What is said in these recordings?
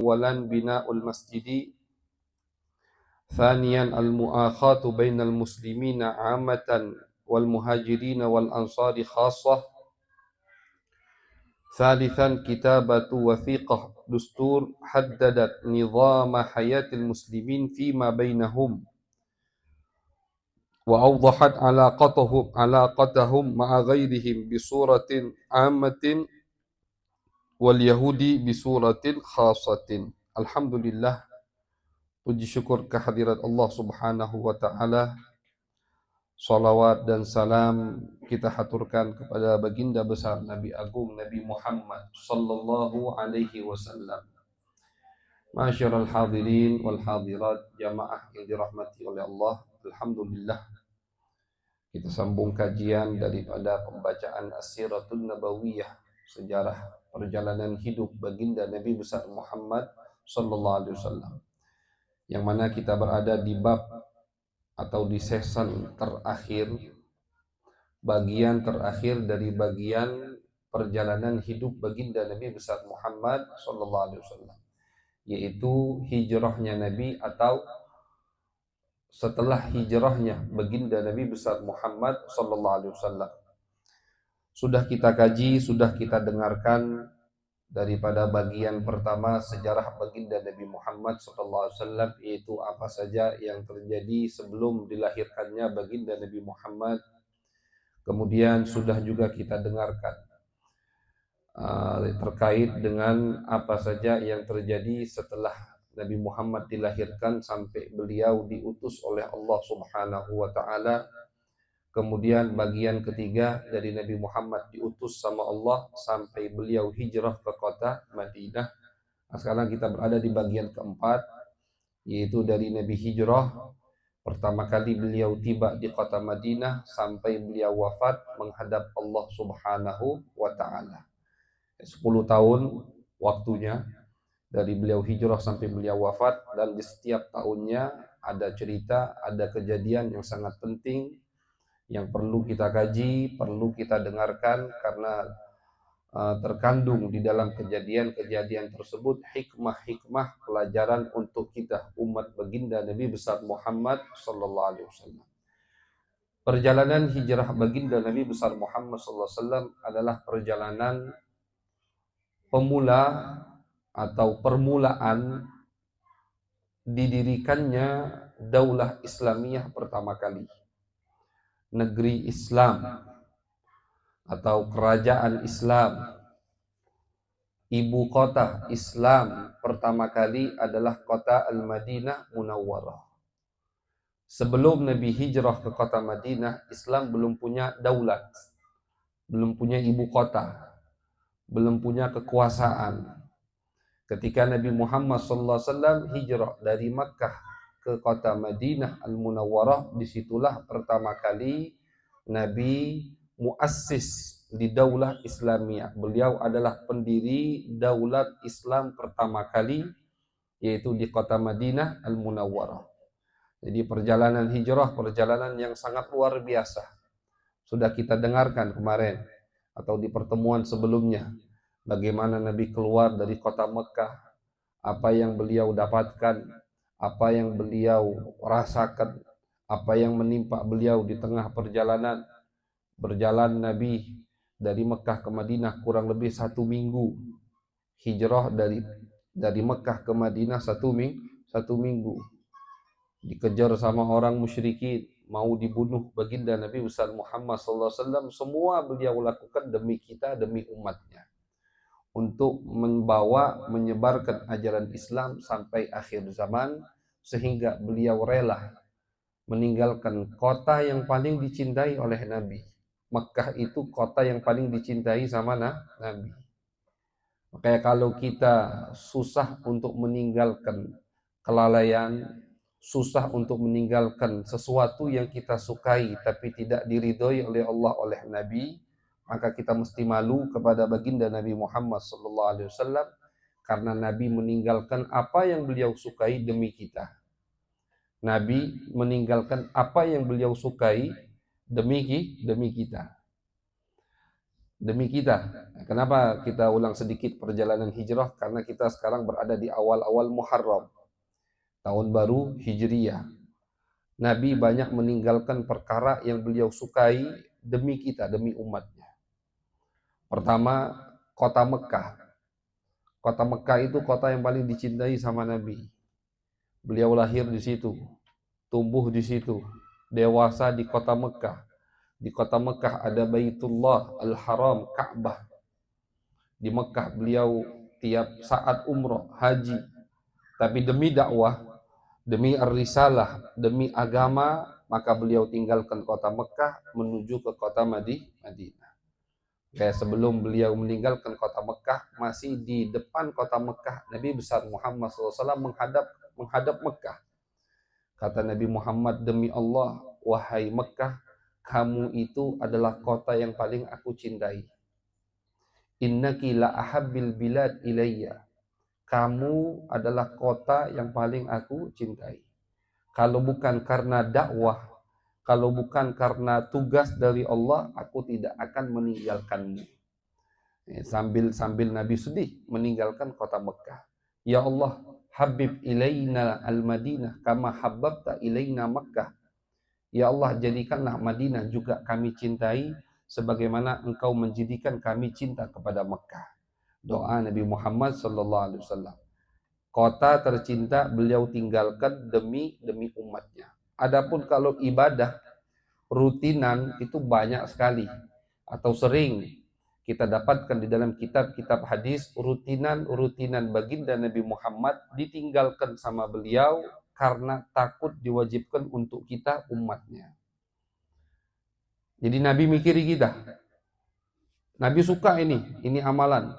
أولا بناء المسجد، ثانيا المؤاخاة بين المسلمين عامة والمهاجرين والأنصار خاصة، ثالثا كتابة وثيقة دستور حددت نظام حياة المسلمين فيما بينهم وأوضحت علاقتهم مع غيرهم بصورة عامة واليهود بصورة خاصة. Alhamdulillah, puji syukur kehadirat Allah Subhanahu wa taala. Salawat dan salam kita haturkan kepada baginda besar Nabi Agung Nabi Muhammad sallallahu alaihi wasallam. Ma'asyiral hadirin wal hadirat, jamaah yang dirahmati oleh Allah. Alhamdulillah, kita sambung kajian daripada pembacaan As-Siratul Nabawiyah, sejarah perjalanan hidup baginda Nabi besar Muhammad sallallahu alaihi wasallam, yang mana kita berada di bab atau di season terakhir, bagian terakhir dari bagian perjalanan hidup baginda Nabi besar Muhammad sallallahu alaihi wasallam, yaitu hijrahnya Nabi atau setelah hijrahnya baginda Nabi besar Muhammad sallallahu alaihi wasallam. Sudah kita kaji, sudah kita dengarkan daripada bagian pertama sejarah baginda Nabi Muhammad SAW, yaitu apa saja yang terjadi sebelum dilahirkannya baginda Nabi Muhammad. Kemudian sudah juga kita dengarkan terkait dengan apa saja yang terjadi setelah Nabi Muhammad dilahirkan sampai beliau diutus oleh Allah Subhanahu wa taala. Kemudian bagian ketiga dari Nabi Muhammad diutus sama Allah sampai beliau hijrah ke kota Madinah. Nah, sekarang kita berada di bagian keempat, yaitu dari Nabi hijrah, pertama kali beliau tiba di kota Madinah sampai beliau wafat menghadap Allah Subhanahu wa taala. 10 tahun waktunya dari beliau hijrah sampai beliau wafat, dan di setiap tahunnya ada cerita, ada kejadian yang sangat penting yang perlu kita kaji, perlu kita dengarkan, karena terkandung di dalam kejadian-kejadian tersebut hikmah-hikmah pelajaran untuk kita umat baginda Nabi besar Muhammad sallallahu alaihi wasallam. Perjalanan hijrah baginda Nabi besar Muhammad sallallahu alaihi wasallam adalah perjalanan pemula atau permulaan didirikannya daulah Islamiyah pertama kali. Negeri Islam atau kerajaan Islam, ibu kota Islam pertama kali adalah kota Al-Madinah Munawwarah. Sebelum Nabi hijrah ke kota Madinah, Islam belum punya daulat, belum punya ibu kota, belum punya kekuasaan. Ketika Nabi Muhammad SAW hijrah dari Makkah ke kota Madinah Al-Munawwarah, disitulah pertama kali Nabi muassis di daulah Islamiyah. Beliau adalah pendiri daulat Islam pertama kali, yaitu di kota Madinah Al-Munawwarah. Jadi perjalanan hijrah, perjalanan yang sangat luar biasa. Sudah kita dengarkan kemarin atau di pertemuan sebelumnya, bagaimana Nabi keluar dari kota Mekah, apa yang beliau dapatkan, apa yang beliau rasakan, apa yang menimpa beliau di tengah perjalanan. Berjalan Nabi dari Mekah ke Madinah kurang lebih 1 minggu. Hijrah dari Mekah ke Madinah 1 minggu. Dikejar sama orang musyrikin, mau dibunuh baginda Nabi besar Muhammad SAW. Semua beliau lakukan demi kita, demi umatnya, untuk menyebarkan ajaran Islam sampai akhir zaman, sehingga beliau rela meninggalkan kota yang paling dicintai oleh Nabi. Mekah itu kota yang paling dicintai sama Nabi. Makanya kalau kita susah untuk meninggalkan kelalaian, susah untuk meninggalkan sesuatu yang kita sukai tapi tidak diridhoi oleh Allah, oleh Nabi, maka kita mesti malu kepada baginda Nabi Muhammad SAW, karena Nabi meninggalkan apa yang beliau sukai demi kita. Nabi meninggalkan apa yang beliau sukai demi kita. demi kita. Kenapa kita ulang sedikit perjalanan hijrah? Karena kita sekarang berada di awal-awal Muharram, tahun baru Hijriyah. Nabi banyak meninggalkan perkara yang beliau sukai demi kita, demi umatnya. Pertama, kota Mekah. Kota Mekah itu kota yang paling dicintai sama Nabi. Beliau lahir di situ, tumbuh di situ, dewasa di kota Mekah. Di kota Mekah ada Baitullah Al-Haram, Ka'bah. Di Mekah beliau tiap saat umroh, haji. Tapi demi dakwah, demi ar-risalah, demi agama, maka beliau tinggalkan kota Mekah menuju ke kota Madinah. Kayak sebelum beliau meninggalkan kota Mekah, masih di depan kota Mekah, Nabi besar Muhammad SAW menghadap Mekah. Kata Nabi Muhammad, demi Allah, wahai Mekah, kamu itu adalah kota yang paling aku cintai. Innaki la ahabbil bilad ilayya. Kamu adalah kota yang paling aku cintai. Kalau bukan karena dakwah, kalau bukan karena tugas dari Allah, aku tidak akan meninggalkanmu. Sambil Nabi sedih meninggalkan kota Mekah. Ya Allah, habib ilaina al-Madinah kama habbabta ilaina Makkah. Ya Allah, jadikanlah Madinah juga kami cintai sebagaimana engkau menjadikan kami cinta kepada Mekah. Doa Nabi Muhammad sallallahu alaihi wasallam. Kota tercinta beliau tinggalkan demi umatnya. Adapun kalau ibadah rutinan itu banyak sekali atau sering kita dapatkan di dalam kitab-kitab hadis, rutinan baginda Nabi Muhammad ditinggalkan sama beliau karena takut diwajibkan untuk kita umatnya. Jadi Nabi mikiri kita. Nabi suka ini amalan.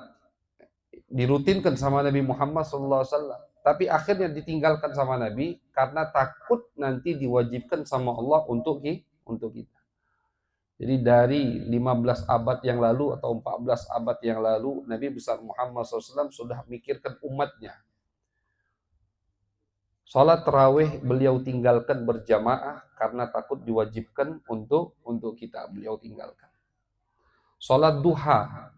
Dirutinkan sama Nabi Muhammad SAW. Tapi akhirnya ditinggalkan sama Nabi karena takut nanti diwajibkan sama Allah untuk kita. Jadi dari 15 abad yang lalu atau 14 abad yang lalu, Nabi besar Muhammad SAW sudah mikirkan umatnya. Salat tarawih beliau tinggalkan berjamaah karena takut diwajibkan untuk kita, beliau tinggalkan. Salat duha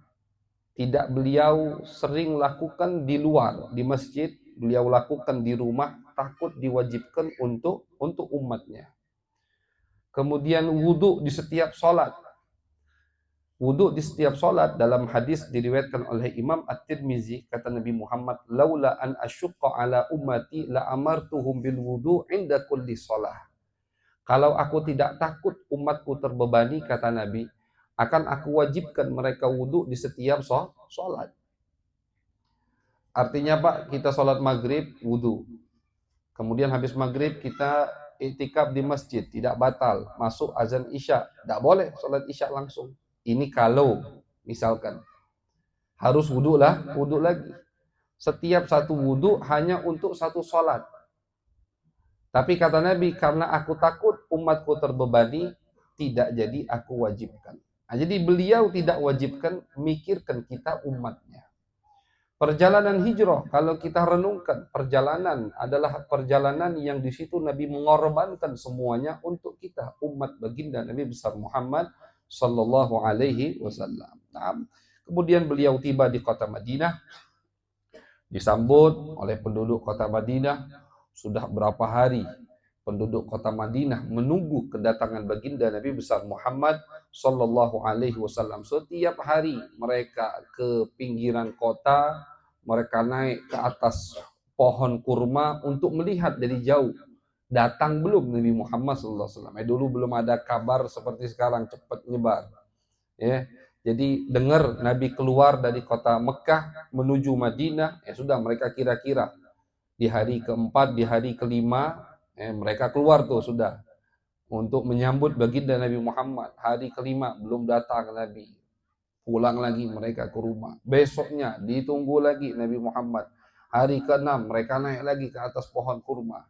tidak beliau sering lakukan di luar, di masjid, beliau lakukan di rumah, takut diwajibkan untuk umatnya. Kemudian wudhu di setiap sholat. Wudhu di setiap sholat dalam hadis diriwayatkan oleh Imam At-Tirmizi, kata Nabi Muhammad, laula an asyukka ala ummati la amartuhum bil wudhu inda kulli sholah. Kalau aku tidak takut umatku terbebani, kata Nabi, akan aku wajibkan mereka wudhu di setiap sholat. Artinya Pak, kita sholat maghrib, wudhu. Kemudian habis maghrib kita iktikaf di masjid, tidak batal. Masuk azan isya, tidak boleh sholat isya langsung. Ini kalau misalkan harus wudhu lagi. Setiap satu wudhu hanya untuk satu sholat. Tapi kata Nabi, karena aku takut umatku terbebani, tidak jadi aku wajibkan. Nah, jadi beliau tidak wajibkan, mikirkan kita umatnya. Perjalanan hijrah, kalau kita renungkan, perjalanan adalah perjalanan yang di situ Nabi mengorbankan semuanya untuk kita, umat baginda Nabi besar Muhammad sallallahu alaihi wasallam. Nah, kemudian beliau tiba di kota Madinah, disambut oleh penduduk kota Madinah. Sudah berapa hari penduduk kota Madinah menunggu kedatangan baginda Nabi besar Muhammad sallallahu alaihi wasallam. Setiap hari mereka ke pinggiran kota, mereka naik ke atas pohon kurma untuk melihat dari jauh. Datang belum Nabi Muhammad sallallahu alaihi wasallam. Dulu belum ada kabar seperti sekarang cepat nyebar. Ya. Jadi dengar Nabi keluar dari kota Mekah menuju Madinah, sudah mereka kira-kira di hari keempat, di hari kelima, mereka keluar tuh sudah untuk menyambut baginda Nabi Muhammad. Hari kelima belum datang Nabi, pulang lagi mereka ke rumah. Besoknya ditunggu lagi Nabi Muhammad. Hari keenam mereka naik lagi ke atas pohon kurma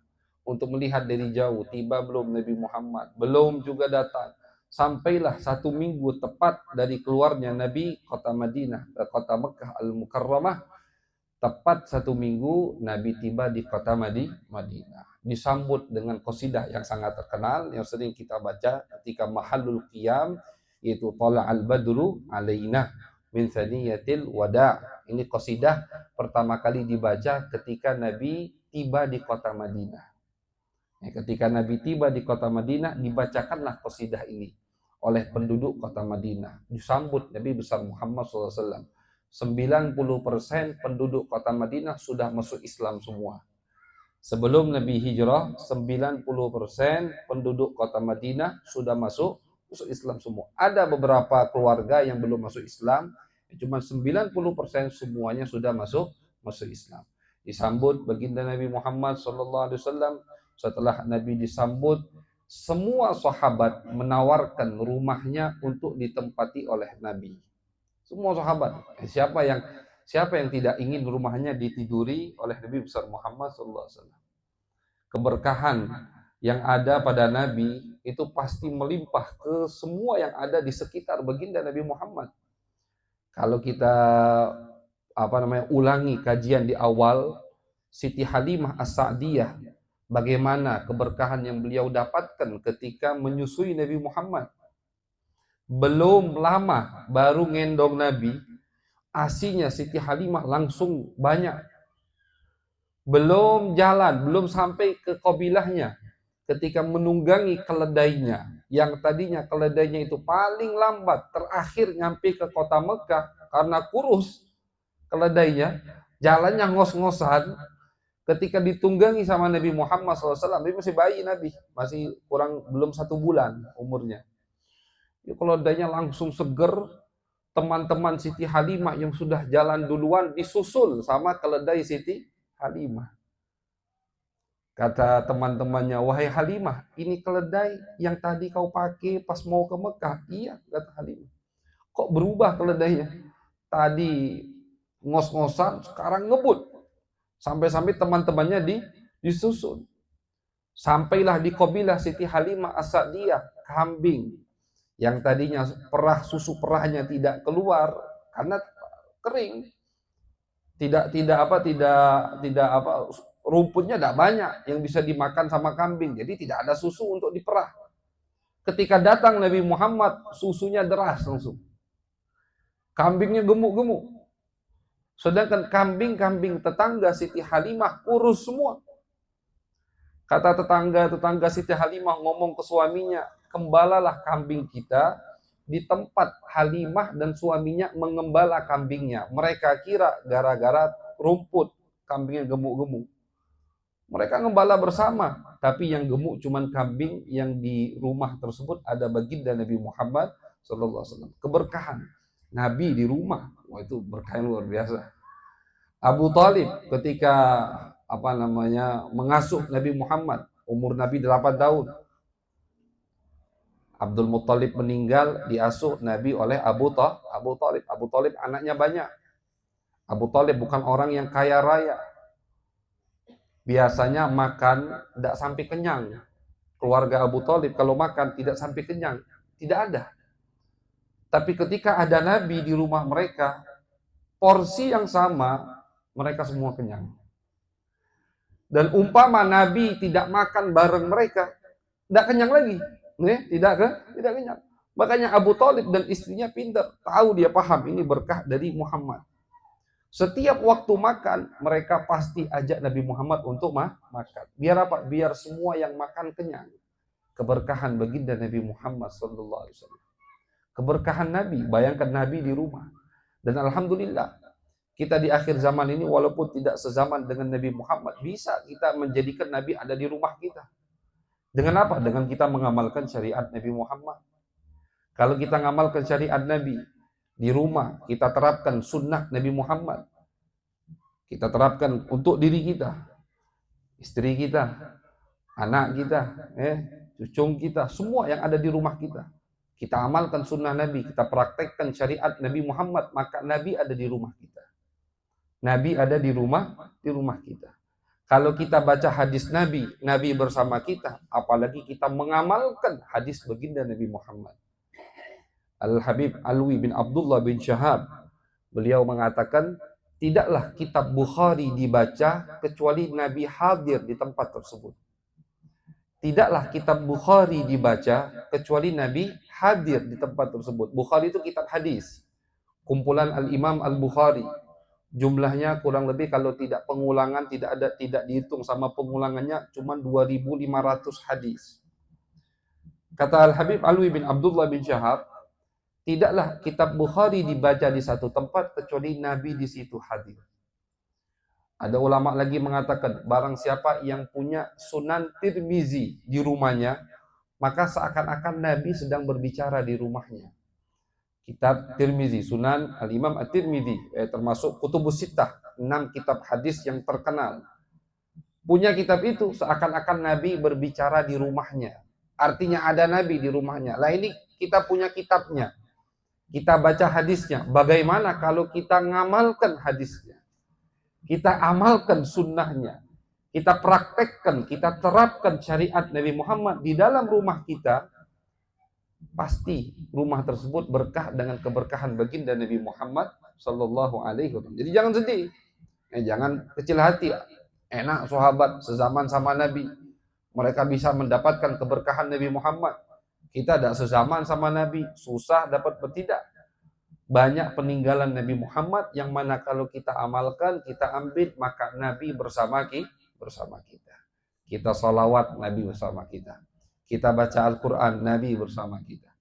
untuk melihat dari jauh, tiba belum Nabi Muhammad, belum juga datang. Sampailah 1 minggu tepat dari keluarnya Nabi kota Madinah ke kota Mekah Al-Mukarramah. Tepat 1 minggu Nabi tiba di kota Madinah. Disambut dengan qasidah yang sangat terkenal yang sering kita baca ketika mahallul qiyam, yaitu Tala'al Badru alaina min thaniyatil wada'. Ini qasidah pertama kali dibaca ketika Nabi tiba di kota Madinah. Ketika Nabi tiba di kota Madinah, dibacakanlah qasidah ini oleh penduduk kota Madinah. Disambut Nabi besar Muhammad SAW. 90% penduduk kota Madinah sudah masuk Islam semua. Sebelum Nabi hijrah, 90% penduduk kota Madinah sudah masuk Islam semua. Ada beberapa keluarga yang belum masuk Islam, cuma 90% semuanya sudah masuk Islam. Disambut baginda Nabi Muhammad SAW. Setelah Nabi disambut, semua sahabat menawarkan rumahnya untuk ditempati oleh Nabi. Semua sahabat. Siapa yang tidak ingin rumahnya ditiduri oleh Nabi besar Muhammad SAW. Keberkahan yang ada pada Nabi itu pasti melimpah ke semua yang ada di sekitar baginda Nabi Muhammad. Kalau kita ulangi kajian di awal, Siti Halimah As-Sa'diyah, bagaimana keberkahan yang beliau dapatkan ketika menyusui Nabi Muhammad. Belum lama baru ngendong Nabi, asinya Siti Halimah langsung banyak. Belum jalan, belum sampai ke qabilahnya, ketika menunggangi keledainya, yang tadinya keledainya itu paling lambat, terakhir nyampe ke kota Mekah karena kurus keledainya, jalannya ngos-ngosan. Ketika ditunggangi sama Nabi Muhammad SAW, dia masih bayi Nabi, masih belum 1 bulan umurnya. Keledainya langsung seger. Teman-teman Siti Halimah yang sudah jalan duluan disusul sama keledai Siti Halimah. Kata teman-temannya, wahai Halimah, ini keledai yang tadi kau pakai pas mau ke Mekah. Iya, kata Halimah. Kok berubah keledainya? Tadi ngos-ngosan, sekarang ngebut. Sampai-sampai teman-temannya disusun. Sampailah di qabilah Siti Halimah As-Sa'diyah, kambing yang tadinya susu perahnya tidak keluar karena kering. Rumputnya tidak banyak yang bisa dimakan sama kambing, jadi tidak ada susu untuk diperah. Ketika datang Nabi Muhammad, susunya deras langsung. Kambingnya gemuk-gemuk. Sedangkan kambing-kambing tetangga Siti Halimah kurus semua. Kata tetangga Siti Halimah ngomong ke suaminya, gembalalah kambing kita di tempat Halimah dan suaminya mengembala kambingnya. Mereka kira gara-gara rumput kambingnya gemuk-gemuk. Mereka ngembala bersama, tapi yang gemuk cuman kambing yang di rumah tersebut ada baginda Nabi Muhammad SAW. Keberkahan Nabi di rumah, wah itu berkah yang luar biasa. Abu Talib ketika mengasuh Nabi Muhammad, umur Nabi 8 tahun. Abdul Muttalib meninggal, diasuh Nabi oleh Abu Talib. Abu Talib anaknya banyak. Abu Talib bukan orang yang kaya raya. Biasanya makan tidak sampai kenyang. Keluarga Abu Talib kalau makan tidak sampai kenyang. Tidak ada. Tapi ketika ada Nabi di rumah mereka, porsi yang sama, mereka semua kenyang. Dan umpama Nabi tidak makan bareng mereka, tidak kenyang lagi. Tidak kenyang. Makanya Abu Talib dan istrinya pintar. Tahu, dia paham ini berkah dari Muhammad. Setiap waktu makan, mereka pasti ajak Nabi Muhammad untuk makan. Biar apa? Biar semua yang makan kenyang. Keberkahan baginda Nabi Muhammad SAW. Keberkahan Nabi, bayangkan Nabi di rumah. Dan alhamdulillah, kita di akhir zaman ini walaupun tidak sezaman dengan Nabi Muhammad, bisa kita menjadikan Nabi ada di rumah kita. Dengan apa? Dengan kita mengamalkan syariat Nabi Muhammad. Kalau kita mengamalkan syariat Nabi di rumah, kita terapkan sunnah Nabi Muhammad. Kita terapkan untuk diri kita, istri kita, anak kita, cucu kita, semua yang ada di rumah kita. Kita amalkan sunnah Nabi, kita praktekkan syariat Nabi Muhammad, maka Nabi ada di rumah kita. Nabi ada di rumah kita. Kalau kita baca hadis Nabi, Nabi bersama kita, apalagi kita mengamalkan hadis baginda Nabi Muhammad. Al-Habib Alwi bin Abdullah bin Syahab, beliau mengatakan, tidaklah kitab Bukhari dibaca kecuali Nabi hadir di tempat tersebut. Tidaklah kitab Bukhari dibaca kecuali Nabi hadir di tempat tersebut. Bukhari itu kitab hadis, kumpulan Al-Imam Al-Bukhari. Jumlahnya kurang lebih kalau tidak pengulangan, tidak dihitung sama pengulangannya, cuma 2.500 hadis. Kata Al-Habib Alwi bin Abdullah bin Syahab, tidaklah kitab Bukhari dibaca di satu tempat kecuali Nabi di situ hadir. Ada ulama lagi mengatakan, barang siapa yang punya Sunan Tirmizi di rumahnya, maka seakan-akan Nabi sedang berbicara di rumahnya. Kitab Tirmizi, Sunan Al-Imam At-Tirmizi, termasuk Kutubus Sittah, 6 kitab hadis yang terkenal. Punya kitab itu, seakan-akan Nabi berbicara di rumahnya. Artinya ada Nabi di rumahnya. Lah ini kita punya kitabnya, kita baca hadisnya. Bagaimana kalau kita ngamalkan hadisnya? Kita amalkan sunnahnya, kita praktekkan, kita terapkan syariat Nabi Muhammad di dalam rumah kita, pasti rumah tersebut berkah dengan keberkahan baginda Nabi Muhammad Sallallahu Alaihi Wasallam. Jadi jangan sedih, jangan kecil hati. Enak sahabat sezaman sama Nabi, mereka bisa mendapatkan keberkahan Nabi Muhammad. Kita tidak sezaman sama Nabi, susah dapat bertidak. Banyak peninggalan Nabi Muhammad yang mana kalau kita amalkan, kita ambil, maka Nabi bersama kita. Kita salawat, Nabi bersama kita. Kita baca Al-Quran, Nabi bersama kita.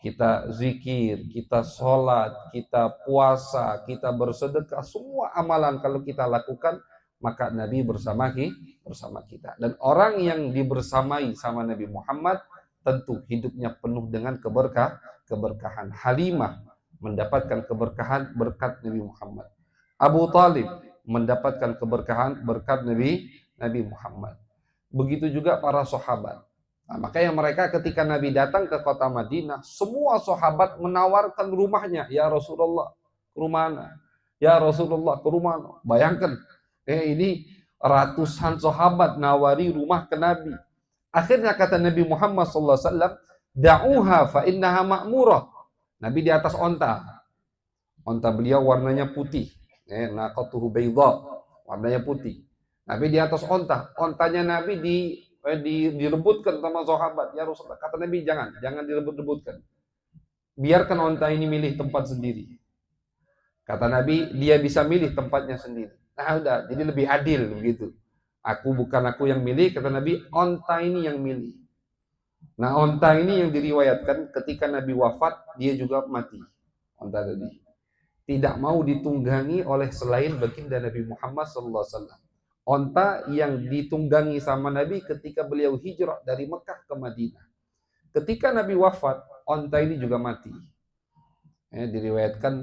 Kita zikir, kita sholat, kita puasa, kita bersedekah, semua amalan kalau kita lakukan, maka Nabi bersama kita. Dan orang yang dibersamai sama Nabi Muhammad, tentu hidupnya penuh dengan keberkahan. Halimah mendapatkan keberkahan berkat Nabi Muhammad. Abu Talib mendapatkan keberkahan berkat Nabi Muhammad. Begitu juga para sahabat. Nah, makanya mereka ketika Nabi datang ke kota Madinah, semua sahabat menawarkan rumahnya. Ya Rasulullah, ke rumah mana? Ya Rasulullah, ke rumah mana? Bayangkan, ini ratusan sahabat nawari rumah ke Nabi. Akhirnya kata Nabi Muhammad SAW, da'uha fa innaha ma'murah. Nabi di atas onta. Onta beliau warnanya putih. Naqatuhu bayda, warnanya putih. Nabi di atas onta. Ontanya Nabi direbutkan sama sahabat. Ya Rasulullah, kata Nabi, jangan direbut-rebutkan. Biarkan onta ini milih tempat sendiri. Kata Nabi, dia bisa milih tempatnya sendiri. Nah udah, jadi lebih adil begitu. Bukan aku yang milih, kata Nabi, onta ini yang milih. Nah, onta ini yang diriwayatkan ketika Nabi wafat, dia juga mati. Onta tadi tidak mau ditunggangi oleh selain baginda Nabi Muhammad SAW. Onta yang ditunggangi sama Nabi ketika beliau hijrah dari Mekah ke Madinah. Ketika Nabi wafat, onta ini juga mati. Diriwayatkan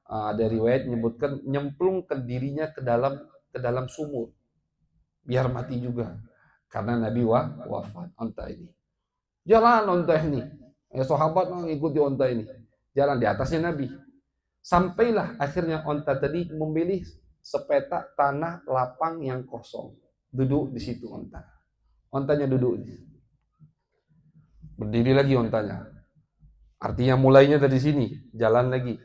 ada riwayat menyebutkan nyemplungkan dirinya ke dalam sumur biar mati juga. Karena Nabi wafat, onta ini. Jalan onta ini. Sahabat mengikuti onta ini. Jalan di atasnya Nabi. Sampailah akhirnya onta tadi memilih sepetak tanah lapang yang kosong. Duduk di situ onta. Ontanya duduk. Berdiri lagi ontanya. Artinya mulainya dari sini. Jalan lagi.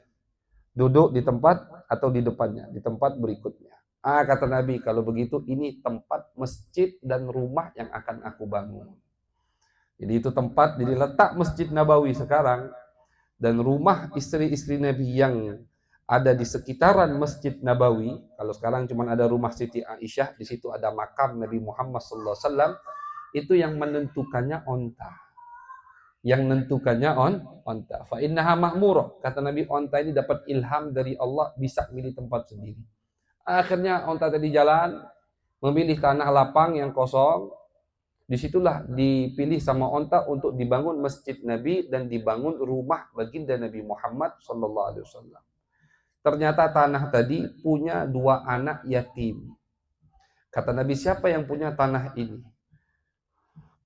Duduk di tempat atau di depannya. Di tempat berikutnya. Kata Nabi, kalau begitu ini tempat masjid dan rumah yang akan aku bangun. Jadi itu tempat, jadi letak Masjid Nabawi sekarang dan rumah istri-istri Nabi yang ada di sekitaran Masjid Nabawi. Kalau sekarang cuma ada rumah Siti Aisyah, di situ ada makam Nabi Muhammad SAW. Itu yang menentukannya onta. Yang menentukannya onta. Fa innaha ma'murah. Kata Nabi, onta ini dapat ilham dari Allah, bisa milih tempat sendiri. Akhirnya onta tadi jalan, memilih tanah lapang yang kosong. Disitulah dipilih sama onta untuk dibangun masjid Nabi dan dibangun rumah baginda Nabi Muhammad SAW. Ternyata tanah tadi punya 2 anak yatim. Kata Nabi, siapa yang punya tanah ini?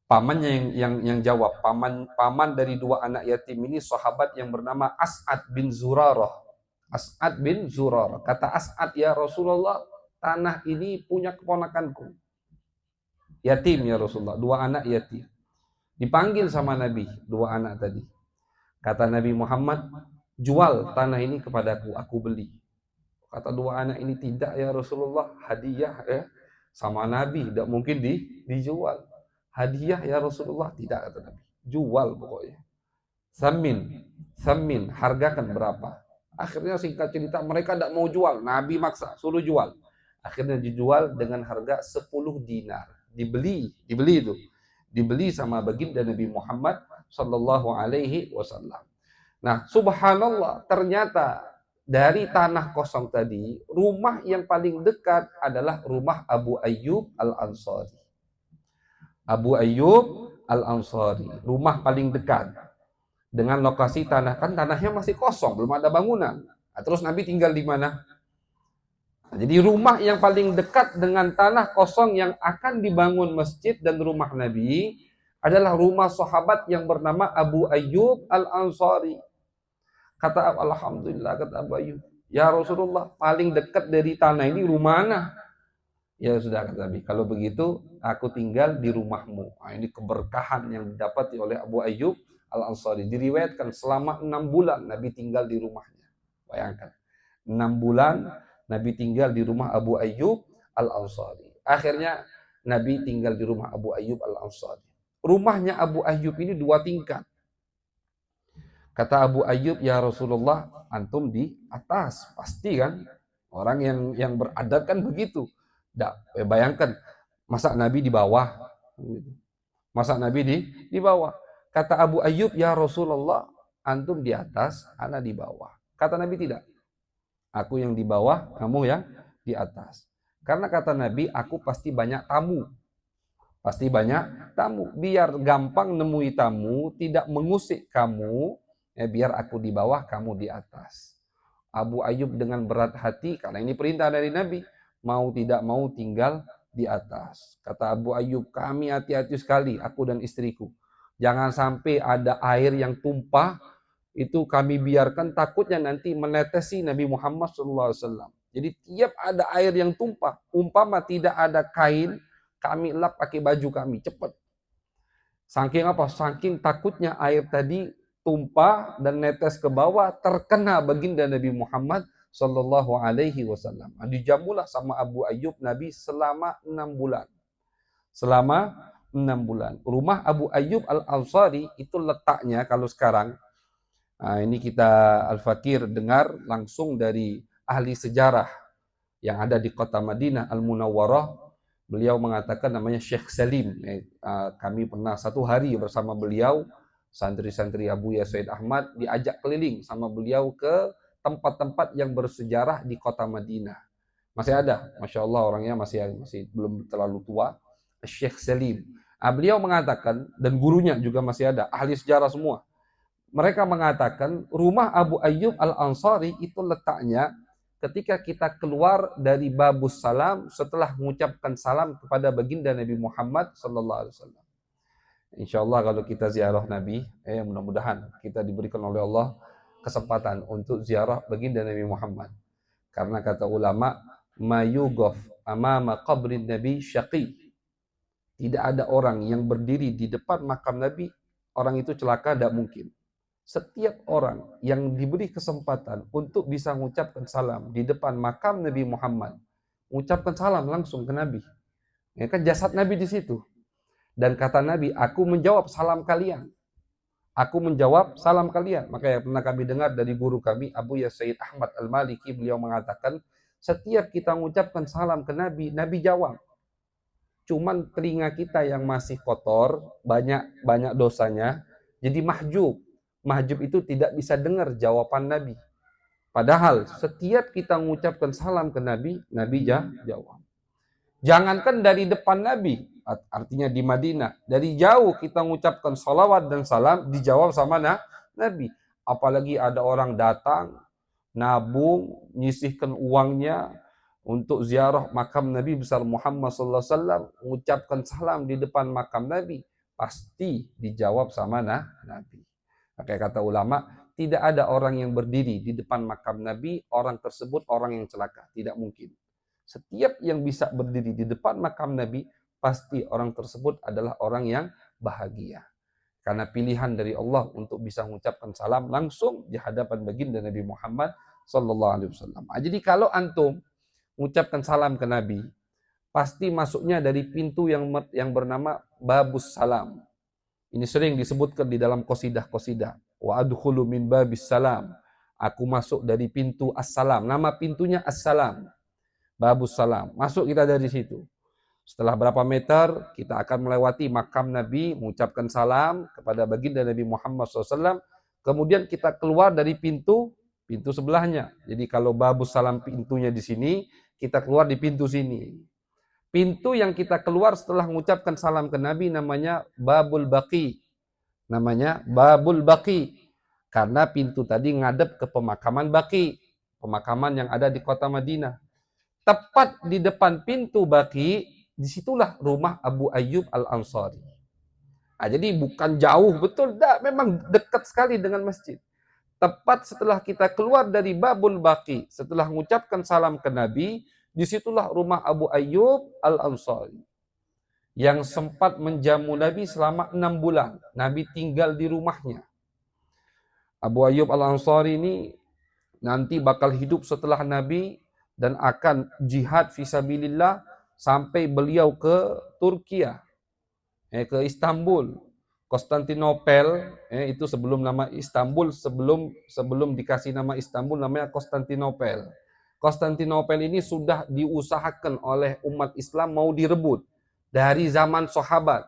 Pamannya yang jawab. Paman dari 2 anak yatim ini sahabat yang bernama As'ad bin Zurarah. As'ad bin Zurarah. Kata As'ad, ya Rasulullah, tanah ini punya keponakanku. Yatim ya Rasulullah, 2 anak yatim. Dipanggil sama Nabi, 2 anak tadi. Kata Nabi Muhammad, jual tanah ini kepadaku, aku beli. Kata 2 anak ini, tidak ya Rasulullah, hadiah sama Nabi, tidak mungkin dijual. Hadiah ya Rasulullah? Tidak, kata Nabi. Jual pokoknya. Samin, hargakan berapa? Akhirnya singkat cerita mereka tidak mau jual. Nabi maksa, suruh jual. Akhirnya dijual dengan harga 10 dinar. Dibeli itu. Dibeli sama baginda Nabi Muhammad sallallahu alaihi wasallam. Nah, subhanallah, ternyata dari tanah kosong tadi, rumah yang paling dekat adalah rumah Abu Ayyub Al-Ansari. Abu Ayyub Al-Ansari, rumah paling dekat dengan lokasi tanah, kan tanahnya masih kosong, belum ada bangunan. Nah, terus Nabi tinggal di mana? Nah, jadi rumah yang paling dekat dengan tanah kosong yang akan dibangun masjid dan rumah Nabi adalah rumah sahabat yang bernama Abu Ayyub Al-Ansari. Kata Alhamdulillah, kata Abu Ayyub, ya Rasulullah, paling dekat dari tanah ini rumah mana? Ya sudah, kata Nabi, kalau begitu aku tinggal di rumahmu. Nah, ini keberkahan yang didapati oleh Abu Ayyub Al-Ansari. Diriwayatkan selama 6 bulan Nabi tinggal di rumahnya. Bayangkan, 6 bulan Nabi tinggal di rumah Abu Ayyub Al-Ansari. Akhirnya Nabi tinggal di rumah Abu Ayyub Al-Ansari. Rumahnya Abu Ayyub ini 2 tingkat. Kata Abu Ayyub, ya Rasulullah, antum di atas. Pasti kan, orang yang beradab kan begitu. Bayangkan, masa Nabi di bawah? Masa Nabi di bawah? Kata Abu Ayyub, ya Rasulullah, antum di atas, ana di bawah. Kata Nabi, tidak. Aku yang di bawah, kamu yang di atas. Karena kata Nabi, aku pasti banyak tamu. Pasti banyak tamu. Biar gampang nemui tamu, tidak mengusik kamu, biar aku di bawah, kamu di atas. Abu Ayyub dengan berat hati, karena ini perintah dari Nabi, mau tidak mau tinggal di atas. Kata Abu Ayyub, kami hati-hati sekali, aku dan istriku. Jangan sampai ada air yang tumpah, itu kami biarkan, takutnya nanti menetesi Nabi Muhammad SAW. Jadi tiap ada air yang tumpah, umpama tidak ada kain, kami lap pakai baju kami, cepat. Saking apa? Saking takutnya air tadi tumpah dan netes ke bawah, terkena baginda Nabi Muhammad Sallallahu Alaihi Wasallam. Dijamulah sama Abu Ayyub Nabi selama 6 bulan. Selama 6 bulan. Rumah Abu Ayyub Al-Ansari itu letaknya kalau sekarang, nah ini kita Al-Fakir dengar langsung dari ahli sejarah yang ada di kota Madinah Al-Munawwarah. Beliau mengatakan namanya Syekh Salim. Kami pernah 1 hari bersama beliau, santri-santri Abu Ya Said Ahmad, diajak keliling sama beliau ke tempat-tempat yang bersejarah di kota Madinah. Masih ada, Masya Allah, orangnya masih belum terlalu tua, Syekh Salim. Beliau mengatakan, dan gurunya juga masih ada, ahli sejarah semua. Mereka mengatakan rumah Abu Ayyub Al-Ansari itu letaknya ketika kita keluar dari Babus Salam setelah mengucapkan salam kepada baginda Nabi Muhammad sallallahu alaihi wasallam. Insyaallah kalau kita ziarah Nabi, mudah-mudahan kita diberikan oleh Allah kesempatan untuk ziarah baginda Nabi Muhammad. Karena kata ulama, mayughaf amama qabrin Nabi syaqi. Tidak ada orang yang berdiri di depan makam Nabi, orang itu celaka, tidak mungkin. Setiap orang yang diberi kesempatan untuk bisa mengucapkan salam di depan makam Nabi Muhammad, mengucapkan salam langsung ke Nabi. Ya kan jasad Nabi di situ. Dan kata Nabi, aku menjawab salam kalian. Aku menjawab salam kalian. Maka yang pernah kami dengar dari guru kami, Abu Ya Said Ahmad Al-Maliki, beliau mengatakan, setiap kita mengucapkan salam ke Nabi, Nabi jawab. Cuman telinga kita yang masih kotor, banyak dosanya, jadi mahjub. Mahjub itu tidak bisa dengar jawaban Nabi. Padahal setiap kita mengucapkan salam ke Nabi, Nabi jawab. Jangankan dari depan Nabi, artinya di Madinah, dari jauh kita mengucapkan salawat dan salam, dijawab sama Nabi. Apalagi ada orang datang, nabung, nyisihkan uangnya untuk ziarah makam Nabi besar Muhammad SAW, mengucapkan salam di depan makam Nabi, pasti dijawab sama Nabi. Kayak kata ulama, tidak ada orang yang berdiri di depan makam Nabi, orang tersebut orang yang celaka. Tidak mungkin. Setiap yang bisa berdiri di depan makam Nabi, pasti orang tersebut adalah orang yang bahagia. Karena pilihan dari Allah untuk bisa mengucapkan salam langsung di hadapan baginda Nabi Muhammad sallallahu alaihi wasallam. Jadi kalau antum mengucapkan salam ke Nabi, pasti masuknya dari pintu yang bernama Babus Salam. Ini sering disebutkan di dalam qasidah-qasidah. Wa adkhulu min babis salam. Aku masuk dari pintu As-Salam. Nama pintunya As-Salam. Babus Salam. Masuk kita dari situ. Setelah berapa meter, kita akan melewati makam Nabi, mengucapkan salam kepada baginda Nabi Muhammad SAW. Kemudian kita keluar dari pintu sebelahnya. Jadi kalau Babus Salam pintunya di sini, kita keluar di pintu sini. Pintu yang kita keluar setelah mengucapkan salam ke Nabi namanya Babul Baqi. Namanya Babul Baqi. Karena pintu tadi ngadep ke pemakaman Baqi. Pemakaman yang ada di kota Madinah. Tepat di depan pintu Baqi, disitulah rumah Abu Ayyub Al-Ansari. Nah, jadi bukan jauh betul, memang dekat sekali dengan masjid. Tepat setelah kita keluar dari Babul Baqi, setelah mengucapkan salam ke Nabi, disitulah rumah Abu Ayyub Al-Ansari. Yang sempat menjamu Nabi selama 6 bulan. Nabi tinggal di rumahnya. Abu Ayyub Al-Ansari ini nanti bakal hidup setelah Nabi dan akan jihad fisabilillah sampai beliau ke Turkiya, ke Istanbul, Konstantinopel, itu sebelum nama Istanbul, sebelum dikasih nama Istanbul namanya Konstantinopel. Konstantinopel ini sudah diusahakan oleh umat Islam mau direbut dari zaman sahabat.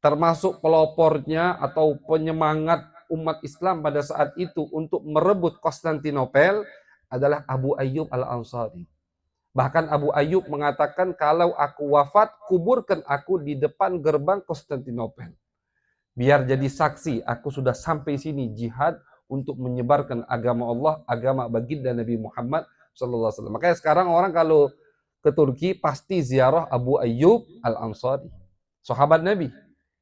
Termasuk pelopornya atau penyemangat umat Islam pada saat itu untuk merebut Konstantinopel adalah Abu Ayyub Al-Ansari. Bahkan Abu Ayyub mengatakan, kalau aku wafat, kuburkan aku di depan gerbang Konstantinopel. Biar jadi saksi, aku sudah sampai sini jihad untuk menyebarkan agama Allah, agama baginda Nabi Muhammad SAW. Makanya sekarang orang kalau ke Turki pasti ziarah Abu Ayyub Al-Ansari. Sahabat Nabi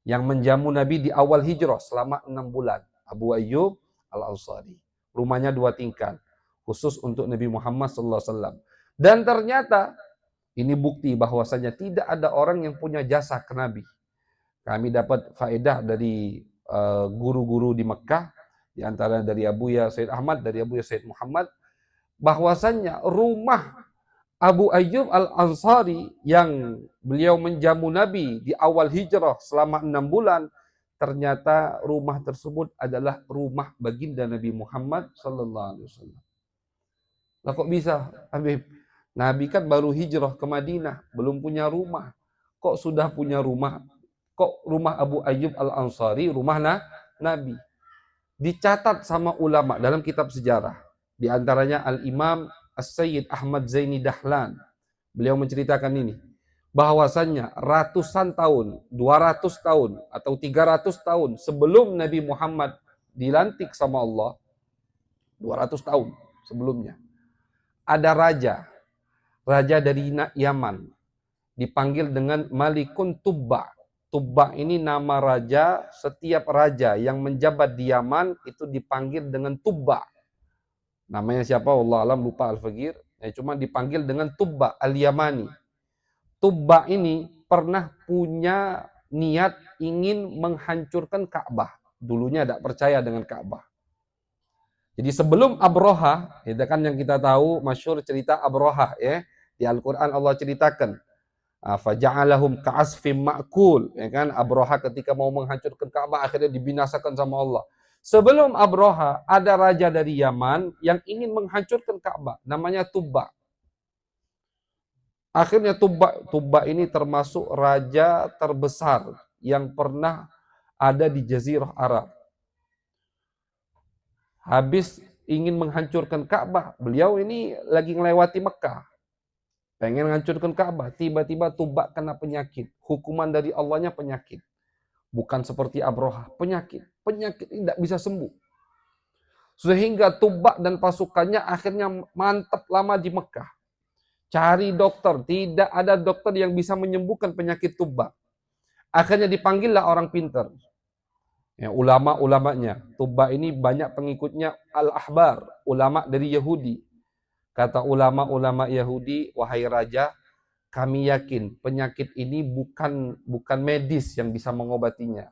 yang menjamu Nabi di awal hijrah selama 6 bulan. Abu Ayyub Al-Ansari. Rumahnya 2 tingkat. Khusus untuk Nabi Muhammad SAW. Dan ternyata ini bukti bahwasanya tidak ada orang yang punya jasa ke Nabi. Kami dapat faedah dari guru-guru di Mekah, di antara dari Abuya Said Ahmad, dari Abuya Said Muhammad, bahwasanya rumah Abu Ayyub Al-Ansari yang beliau menjamu Nabi di awal hijrah selama 6 bulan, ternyata rumah tersebut adalah rumah baginda Nabi Muhammad SAW. Lah kok bisa, Habib? Nabi kan baru hijrah ke Madinah, belum punya rumah. Kok sudah punya rumah? Kok rumah Abu Ayyub Al-Ansari rumah Nabi? Dicatat sama ulama dalam kitab sejarah. Di antaranya Al-Imam As-Sayyid Ahmad Zaini Dahlan. Beliau menceritakan ini. Bahwasannya ratusan tahun, 200 tahun atau 300 tahun sebelum Nabi Muhammad dilantik sama Allah, 200 tahun sebelumnya, ada raja dari Yaman, dipanggil dengan Malikun Tubba. Tubba ini nama raja, setiap raja yang menjabat di Yaman itu dipanggil dengan Tubba. Namanya siapa? Allah alam, lupa Al-Faqir. Cuma dipanggil dengan Tubba Al-Yamani. Tubba ini pernah punya niat ingin menghancurkan Ka'bah. Dulunya tidak percaya dengan Ka'bah. Jadi sebelum Abroha, itu kan yang kita tahu masyhur cerita Abroha, ya. Di Al-Qur'an Allah ceritakan, faja'alahum ka'asfim ma'kul, ya kan, Abroha ketika mau menghancurkan Ka'bah akhirnya dibinasakan sama Allah. Sebelum Abroha ada raja dari Yaman yang ingin menghancurkan Ka'bah, namanya Tubba. Akhirnya Tubba ini termasuk raja terbesar yang pernah ada di Jazirah Arab. Habis ingin menghancurkan Ka'bah, beliau ini lagi melewati Mekah. Pengen menghancurkan Ka'bah, tiba-tiba Tubba kena penyakit. Hukuman dari Allahnya penyakit. Bukan seperti Abroha, penyakit. Penyakit ini tidak bisa sembuh. Sehingga Tubba dan pasukannya akhirnya mantap lama di Mekah. Cari dokter, tidak ada dokter yang bisa menyembuhkan penyakit Tubba. Akhirnya dipanggillah orang pintar. Ya, ulama-ulamanya. Tubba ini banyak pengikutnya Al-Ahbar, ulama dari Yahudi. Kata ulama-ulama Yahudi, wahai raja, kami yakin penyakit ini bukan medis yang bisa mengobatinya.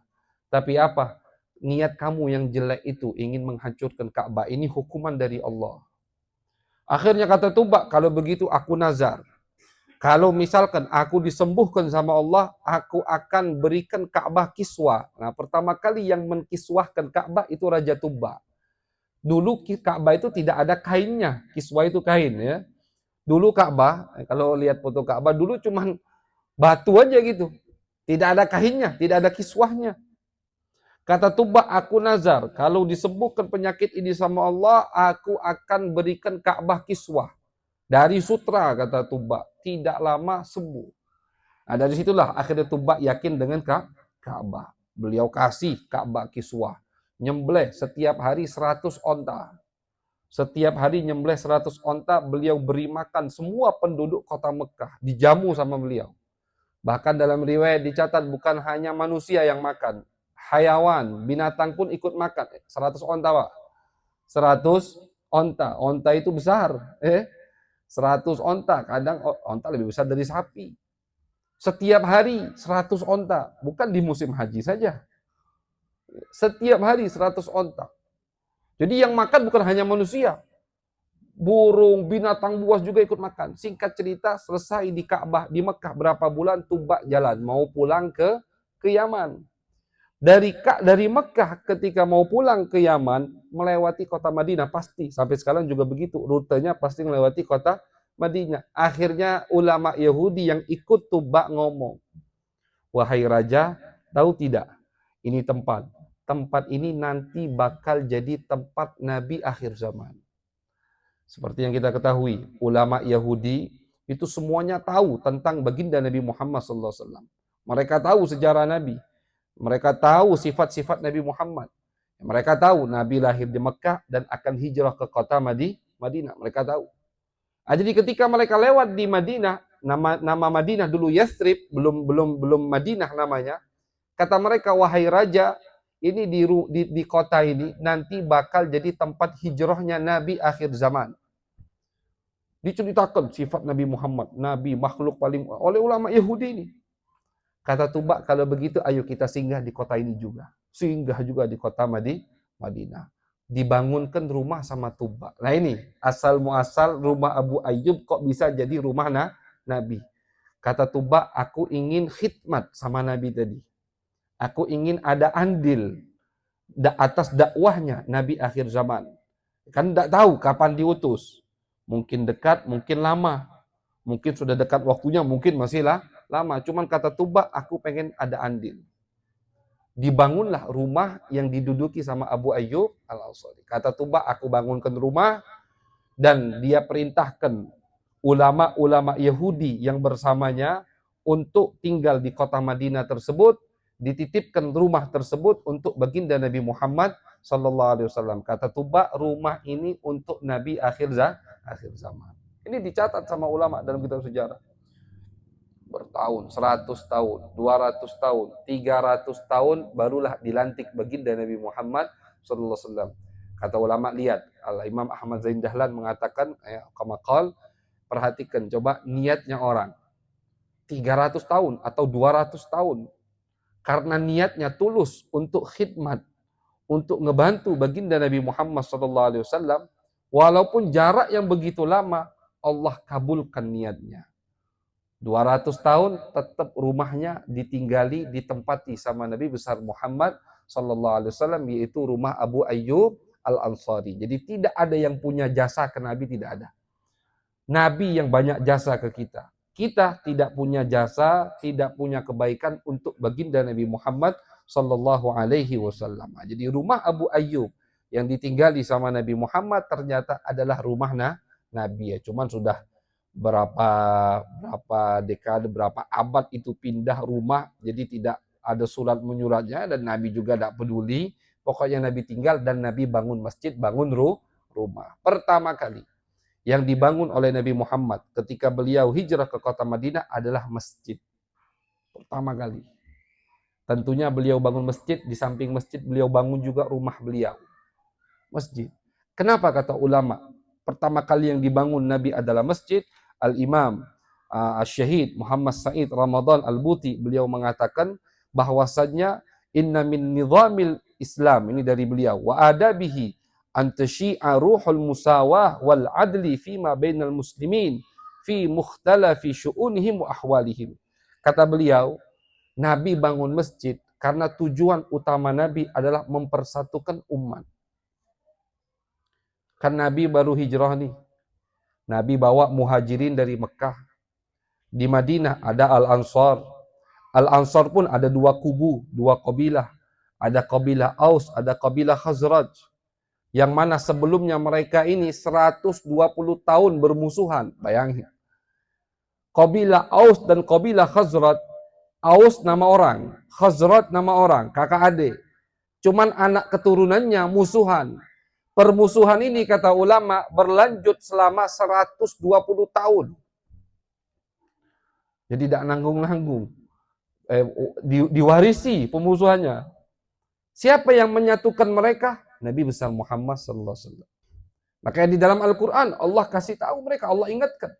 Tapi apa? Niat kamu yang jelek itu ingin menghancurkan Ka'bah, ini hukuman dari Allah. Akhirnya kata Tubba, kalau begitu aku nazar. Kalau misalkan aku disembuhkan sama Allah, aku akan berikan Ka'bah kiswah. Nah, pertama kali yang menkiswahkan Ka'bah itu Raja Tuba. Dulu Ka'bah itu tidak ada kainnya, kiswah itu kain ya. Dulu Ka'bah, kalau lihat foto Ka'bah dulu cuman batu aja gitu. Tidak ada kainnya, tidak ada kiswahnya. Kata Tuba, aku nazar, kalau disembuhkan penyakit ini sama Allah, aku akan berikan Ka'bah kiswah. Dari sutra, kata Tuba, tidak lama sembuh. Nah, dari situlah akhirnya Tuba yakin dengan Ka'bah. Beliau kasih Ka'bah kiswah. Nyembelih setiap hari 100 onta. Setiap hari nyembelih 100 onta, beliau beri makan semua penduduk kota Mekah. Dijamu sama beliau. Bahkan dalam riwayat dicatat bukan hanya manusia yang makan. Hayawan, binatang pun ikut makan. 100 onta, Pak. 100 onta. Onta itu besar. 100 onta. Kadang onta lebih besar dari sapi. Setiap hari 100 onta. Bukan di musim haji saja. Setiap hari 100 onta. Jadi yang makan bukan hanya manusia. Burung, binatang buas juga ikut makan. Singkat cerita, selesai di Ka'bah, di Mekah berapa bulan, Tuba jalan. Mau pulang ke Yaman. Dari Mekah ketika mau pulang ke Yaman, melewati kota Madinah, pasti. Sampai sekarang juga begitu. Rutenya pasti melewati kota Madinah. Akhirnya ulama Yahudi yang ikut Tuba ngomong, wahai raja, tahu tidak? Ini tempat. Tempat ini nanti bakal jadi tempat Nabi akhir zaman. Seperti yang kita ketahui, ulama Yahudi itu semuanya tahu tentang baginda Nabi Muhammad SAW. Mereka tahu sejarah Nabi. Mereka tahu sifat-sifat Nabi Muhammad. Mereka tahu Nabi lahir di Mekah dan akan hijrah ke kota Madinah. Mereka tahu. Jadi ketika mereka lewat di Madinah, nama Madinah dulu Yathrib, belum Madinah namanya. Kata mereka, wahai raja, ini di kota ini nanti bakal jadi tempat hijrahnya Nabi akhir zaman. Diceritakan sifat Nabi Muhammad, Nabi makhluk paling oleh ulama Yahudi ini. Kata Tuba, kalau begitu ayo kita singgah di kota ini juga. Singgah juga di kota Madinah. Dibangunkan rumah sama Tuba. Nah ini, asal muasal rumah Abu Ayyub kok bisa jadi rumah Nabi. Kata Tuba, aku ingin khidmat sama Nabi tadi. Aku ingin ada andil atas dakwahnya Nabi akhir zaman. Kan tidak tahu kapan diutus. Mungkin dekat, mungkin lama. Mungkin sudah dekat waktunya, mungkin masih lama. Cuman kata Tuba, aku pengen ada andil. Dibangunlah rumah yang diduduki sama Abu Ayyub Al-Ansari. Kata Tuba, aku bangunkan rumah dan dia perintahkan ulama-ulama Yahudi yang bersamanya untuk tinggal di kota Madinah tersebut, dititipkan rumah tersebut untuk baginda Nabi Muhammad sallallahu alaihi wasallam. Kata Tuba, rumah ini untuk Nabi akhir zaman. Ini dicatat sama ulama dalam kitab sejarah. Bertahun, 100 tahun, 200 tahun, 300 tahun barulah dilantik baginda Nabi Muhammad sallallahu alaihi wasallam. Kata ulama, lihat, Al-Imam Ahmad Zain Dahlan mengatakan, qamakal, perhatikan coba niatnya orang. 300 tahun atau 200 tahun. Karena niatnya tulus untuk khidmat, untuk ngebantu baginda Nabi Muhammad sallallahu alaihi wasallam, walaupun jarak yang begitu lama, Allah kabulkan niatnya. 200 tahun tetap rumahnya ditinggali, ditempati sama Nabi besar Muhammad sallallahu alaihi wasallam, yaitu rumah Abu Ayyub Al-Ansari. Jadi tidak ada yang punya jasa ke Nabi, tidak ada. Nabi yang banyak jasa ke kita. Kita tidak punya jasa, tidak punya kebaikan untuk baginda Nabi Muhammad sallallahu alaihi wasallam. Jadi rumah Abu Ayyub yang ditinggali sama Nabi Muhammad ternyata adalah rumah Nabi ya. Cuman sudah berapa dekade, berapa abad itu pindah rumah, jadi tidak ada surat menyuratnya dan Nabi juga tidak peduli. Pokoknya Nabi tinggal dan Nabi bangun masjid, bangun rumah. Pertama kali yang dibangun oleh Nabi Muhammad ketika beliau hijrah ke kota Madinah adalah masjid. Pertama kali. Tentunya beliau bangun masjid, di samping masjid beliau bangun juga rumah beliau. Masjid. Kenapa kata ulama? Pertama kali yang dibangun Nabi adalah masjid. Al-Imam Asy-Syahid Muhammad Said Ramadan Al-Buti beliau mengatakan bahwasannya inna min nizamil Islam, ini dari beliau, wa adabihi an tasyi'a ruhul musawah wal adli fima bainal muslimin fi mukhtalafi syu'unihim wa ahwalihim. Kata beliau, Nabi bangun masjid karena tujuan utama Nabi adalah mempersatukan umat. Kan Nabi baru hijrah nih. Nabi bawa muhajirin dari Mekah. Di Madinah ada Al-Ansar. Al-Ansar pun ada dua kubu, dua kabilah. Ada kabilah Aus, ada kabilah Khazraj. Yang mana sebelumnya mereka ini 120 tahun bermusuhan. Bayangin. Kabilah Aus dan kabilah Khazraj. Aus nama orang, Khazraj nama orang, kakak adik. Cuman anak keturunannya musuhan. Permusuhan ini kata ulama berlanjut selama 120 tahun. Jadi tidak nanggung-nanggung. Diwarisi pemusuhannya. Siapa yang menyatukan mereka? Nabi besar Muhammad sallallahu alaihi wasallam. Makanya di dalam Al-Qur'an Allah kasih tahu mereka, Allah ingatkan.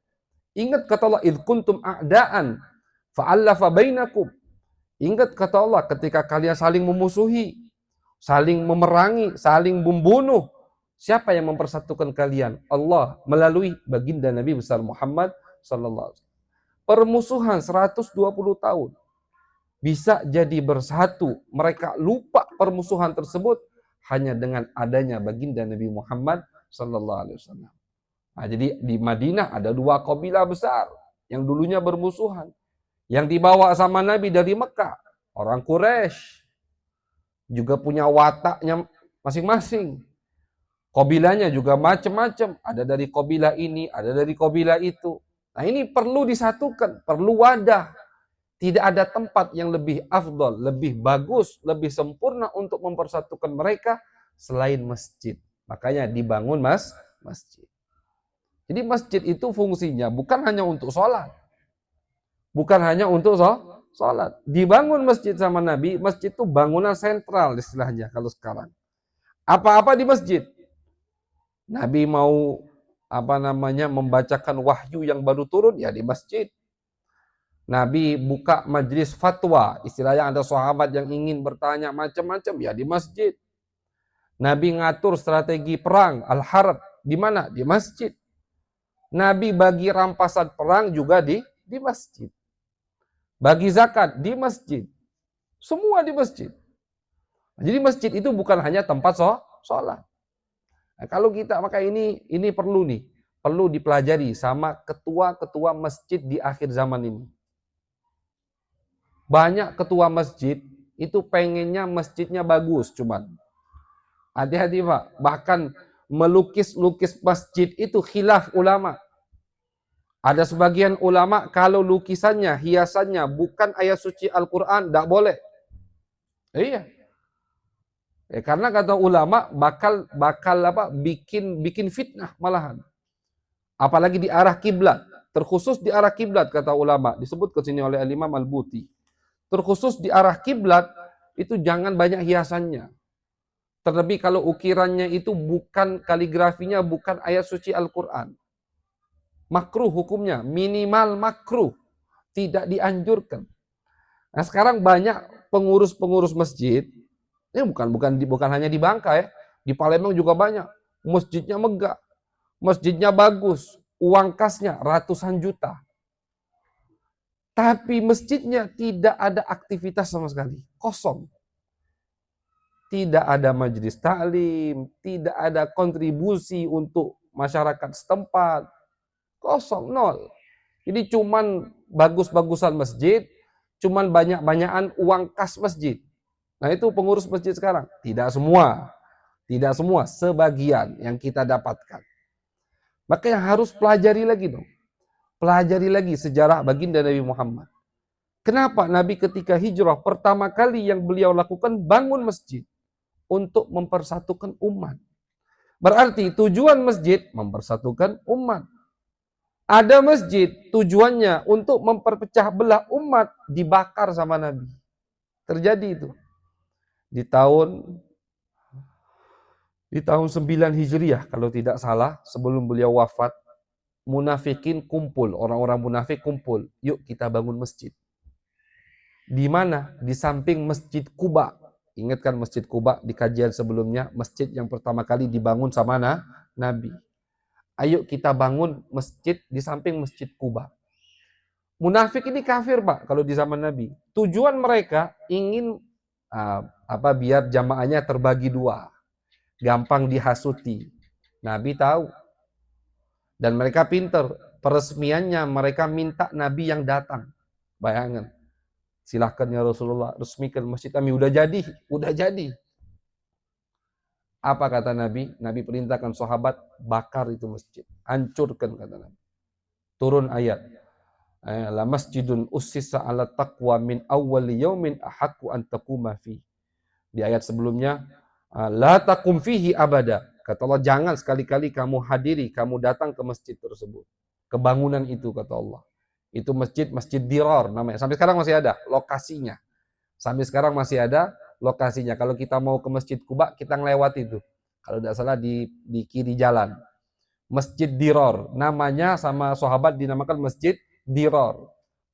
Ingat kata Allah, "Idz kuntum a'daan fa'allafa bainakum." Ingat kata Allah ketika kalian saling memusuhi, saling memerangi, saling membunuh. Siapa yang mempersatukan kalian? Allah melalui baginda Nabi besar Muhammad sallallahu alaihi wasallam. Permusuhan 120 tahun bisa jadi bersatu. Mereka lupa permusuhan tersebut hanya dengan adanya baginda Nabi Muhammad sallallahu alaihi wasallam. Nah, jadi di Madinah ada dua kabilah besar yang dulunya bermusuhan. Yang dibawa sama Nabi dari Mekah, orang Quraisy. Juga punya wataknya masing-masing. Kabilahnya juga macam-macam. Ada dari kabilah ini, ada dari kabilah itu. Nah ini perlu disatukan, perlu wadah. Tidak ada tempat yang lebih afdal, lebih bagus, lebih sempurna untuk mempersatukan mereka selain masjid. Makanya dibangun masjid. Jadi masjid itu fungsinya bukan hanya untuk sholat. Bukan hanya untuk sholat. Dibangun masjid sama Nabi, masjid itu bangunan sentral istilahnya kalau sekarang. Apa-apa di masjid. Nabi mau membacakan wahyu yang baru turun, ya di masjid. Nabi buka majelis fatwa, istilahnya ada sahabat yang ingin bertanya macam-macam, ya di masjid. Nabi ngatur strategi perang, al-harb, di mana? Di masjid. Nabi bagi rampasan perang juga di masjid. Bagi zakat di masjid. Semua di masjid. Jadi masjid itu bukan hanya tempat sholat. Nah, kalau kita maka ini perlu dipelajari sama ketua-ketua masjid di akhir zaman ini. Banyak ketua masjid itu pengennya masjidnya bagus, cuman hati-hati Pak, bahkan melukis-lukis masjid itu khilaf ulama. Ada sebagian ulama kalau lukisannya, hiasannya bukan ayat suci Al-Quran, tidak boleh. Iya. Karena kata ulama bakal bikin fitnah malahan. Apalagi di arah kiblat, terkhusus di arah kiblat kata ulama, disebut ke sini oleh Imam Al-Buti. Terkhusus di arah kiblat itu jangan banyak hiasannya. Terlebih kalau ukirannya itu bukan kaligrafinya, bukan ayat suci Al-Quran. Makruh hukumnya, minimal makruh, tidak dianjurkan. Nah sekarang banyak pengurus-pengurus masjid, ini bukan hanya di Bangka ya, di Palembang juga banyak. Masjidnya megah, masjidnya bagus, uang kasnya ratusan juta. Tapi masjidnya tidak ada aktivitas sama sekali, kosong. Tidak ada majelis taklim, tidak ada kontribusi untuk masyarakat setempat, kosong, nol. Jadi cuman bagus-bagusan masjid, cuman banyak-banyakan uang kas masjid. Nah itu pengurus masjid sekarang. Tidak semua, sebagian yang kita dapatkan. Makanya harus pelajari lagi dong. Pelajari lagi sejarah baginda Nabi Muhammad. Kenapa Nabi ketika hijrah pertama kali yang beliau lakukan bangun masjid untuk mempersatukan umat. Berarti tujuan masjid mempersatukan umat. Ada masjid tujuannya untuk memperpecah belah umat, dibakar sama Nabi. Terjadi itu. Di tahun 9 Hijriah kalau tidak salah, sebelum beliau wafat, munafikin kumpul, orang-orang munafik kumpul, yuk kita bangun masjid. Di mana? Di samping Masjid Quba. Ingatkan Masjid Quba di kajian sebelumnya, masjid yang pertama kali dibangun sama Nabi. Ayo kita bangun masjid di samping Masjid Kuba. Munafik ini kafir, Pak, kalau di zaman Nabi. Tujuan mereka ingin biar jamaahnya terbagi dua, gampang dihasuti. Nabi tahu. Dan mereka pinter. Peresmiannya mereka minta Nabi yang datang. Bayangkan. Silahkan ya Rasulullah, resmikan masjid kami. Udah jadi, udah jadi. Apa kata Nabi? Nabi perintahkan sahabat, bakar itu masjid. Hancurkan, kata Nabi. Turun ayat. La masjidun ussisa ala taqwa min awwali yaumin ahaqqu an taquma fi. Di ayat sebelumnya, la taqum fihi abada. Kata Allah, jangan sekali-kali kamu hadiri, kamu datang ke masjid tersebut. Kebangunan itu, kata Allah. Itu masjid Dirar namanya. Sampai sekarang masih ada lokasinya. Sampai sekarang masih ada lokasinya. Kalau kita mau ke Masjid Kuba, kita ngelewati itu. Kalau tidak salah di kiri jalan. Masjid Dirar. Namanya sama sahabat dinamakan Masjid Dirar.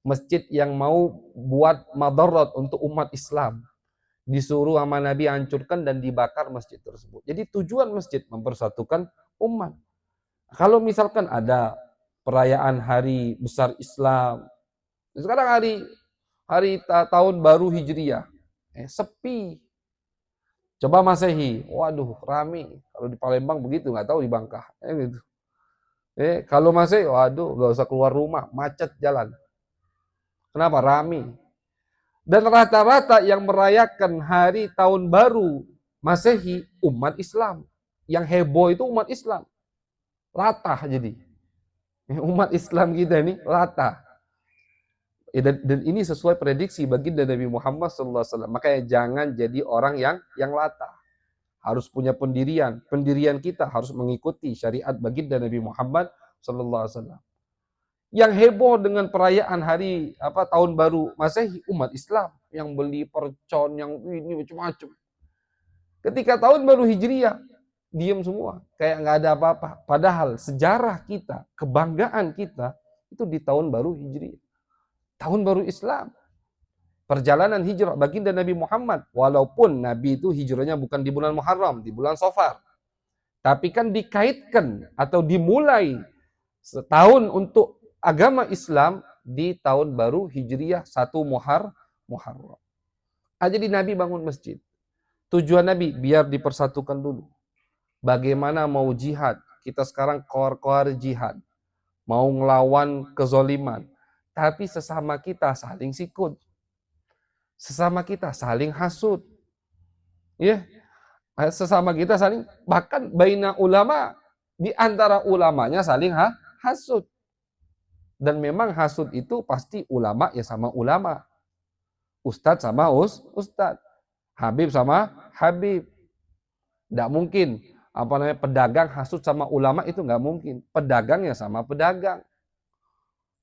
Masjid yang mau buat madarat untuk umat Islam. Disuruh sama Nabi hancurkan dan dibakar masjid tersebut. Jadi tujuan masjid mempersatukan umat. Kalau misalkan ada perayaan hari besar Islam, sekarang hari tahun baru Hijriah, sepi. Coba Masehi, waduh rame. Kalau di Palembang begitu, nggak tahu di Bangka. Gitu. Kalau Masehi, waduh nggak usah keluar rumah, macet jalan. Kenapa? Rame. Dan rata-rata yang merayakan hari tahun baru Masehi umat Islam. Yang heboh itu umat Islam. Latah jadi. Umat Islam kita ini latah. Dan ini sesuai prediksi baginda Nabi Muhammad SAW. Makanya jangan jadi orang yang latah. Harus punya pendirian. Pendirian kita harus mengikuti syariat baginda Nabi Muhammad SAW. Yang heboh dengan perayaan hari tahun baru Masehi umat Islam yang beli percon, yang ini macam-macam. Ketika tahun baru Hijriah, diam semua, kayak nggak ada apa-apa. Padahal sejarah kita, kebanggaan kita itu di tahun baru Hijriah, tahun baru Islam, perjalanan hijrah baginda Nabi Muhammad. Walaupun Nabi itu hijrahnya bukan di bulan Muharram, di bulan Safar, tapi kan dikaitkan atau dimulai setahun untuk agama Islam di tahun baru Hijriah 1 Muharram. Jadi Nabi bangun masjid. Tujuan Nabi biar dipersatukan dulu. Bagaimana mau jihad? Kita sekarang koar-koar jihad. Mau ngelawan kezoliman. Tapi sesama kita saling sikut. Sesama kita saling hasud. Ya. Sesama kita saling, bahkan baina ulama, di antara ulamanya saling hasud. Dan memang hasud itu pasti ulama ya sama ulama. Ustadz sama ustadz. Habib sama habib. Tidak mungkin pedagang hasud sama ulama, itu nggak mungkin. Pedagang ya sama pedagang.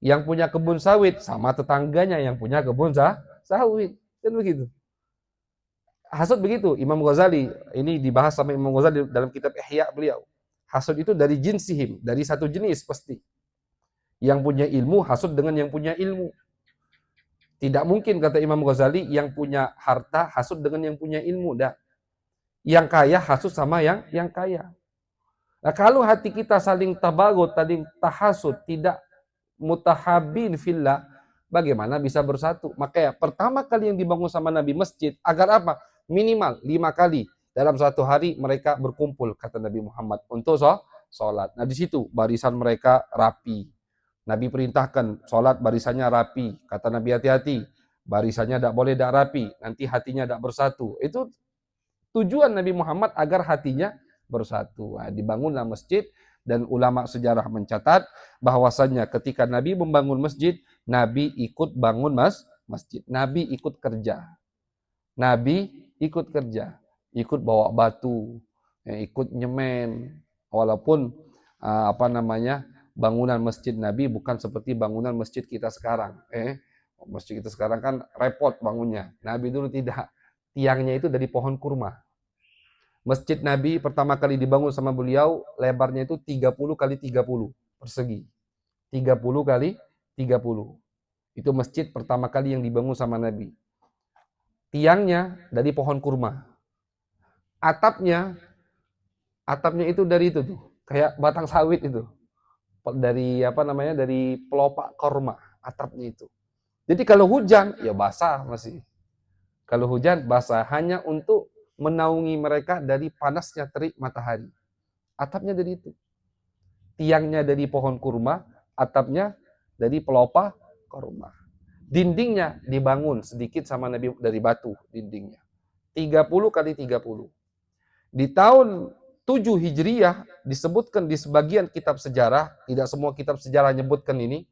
Yang punya kebun sawit sama tetangganya yang punya kebun sawit. Kan begitu. Hasud begitu. Imam Ghazali, ini dibahas sama Imam Ghazali dalam kitab Ihya beliau. Hasud itu dari jinsihim, dari satu jenis pasti. Yang punya ilmu hasud dengan yang punya ilmu. Tidak mungkin, kata Imam Ghazali, yang punya harta hasud dengan yang punya ilmu. Dah. Yang kaya hasud sama yang kaya. Nah, kalau hati kita saling tabagut, saling tahasud, tidak mutahabin fillah, bagaimana bisa bersatu? Makanya pertama kali yang dibangun sama Nabi masjid, agar apa? Minimal 5 kali dalam satu hari mereka berkumpul, kata Nabi Muhammad, untuk sholat. Nah, di situ barisan mereka rapi. Nabi perintahkan sholat barisannya rapi. Kata Nabi, hati-hati, barisannya tidak boleh tidak rapi, nanti hatinya tidak bersatu. Itu tujuan Nabi Muhammad agar hatinya bersatu. Nah, dibangunlah masjid, dan ulama sejarah mencatat bahwasannya ketika Nabi membangun masjid, Nabi ikut bangun masjid. Nabi ikut kerja. Nabi ikut kerja, ikut bawa batu, ikut nyemen. Walaupun bangunan masjid Nabi bukan seperti bangunan masjid kita sekarang. Masjid kita sekarang kan repot bangunnya. Nabi dulu tidak. Tiangnya itu dari pohon kurma. Masjid Nabi pertama kali dibangun sama beliau, lebarnya itu 30 kali 30 persegi. 30 kali 30. Itu masjid pertama kali yang dibangun sama Nabi. Tiangnya dari pohon kurma. Atapnya itu dari itu tuh, kayak batang sawit itu. Dari apa namanya? Dari pelopak korma, atapnya itu. Jadi kalau hujan ya basah masih. Kalau hujan basah hanya untuk menaungi mereka dari panasnya terik matahari. Atapnya dari itu. Tiangnya dari pohon kurma, atapnya dari pelopak kurma. Dindingnya dibangun sedikit sama Nabi dari batu dindingnya. 30 kali 30. Di tahun 7 Hijriah disebutkan di sebagian kitab sejarah, tidak semua kitab sejarah menyebutkan ini.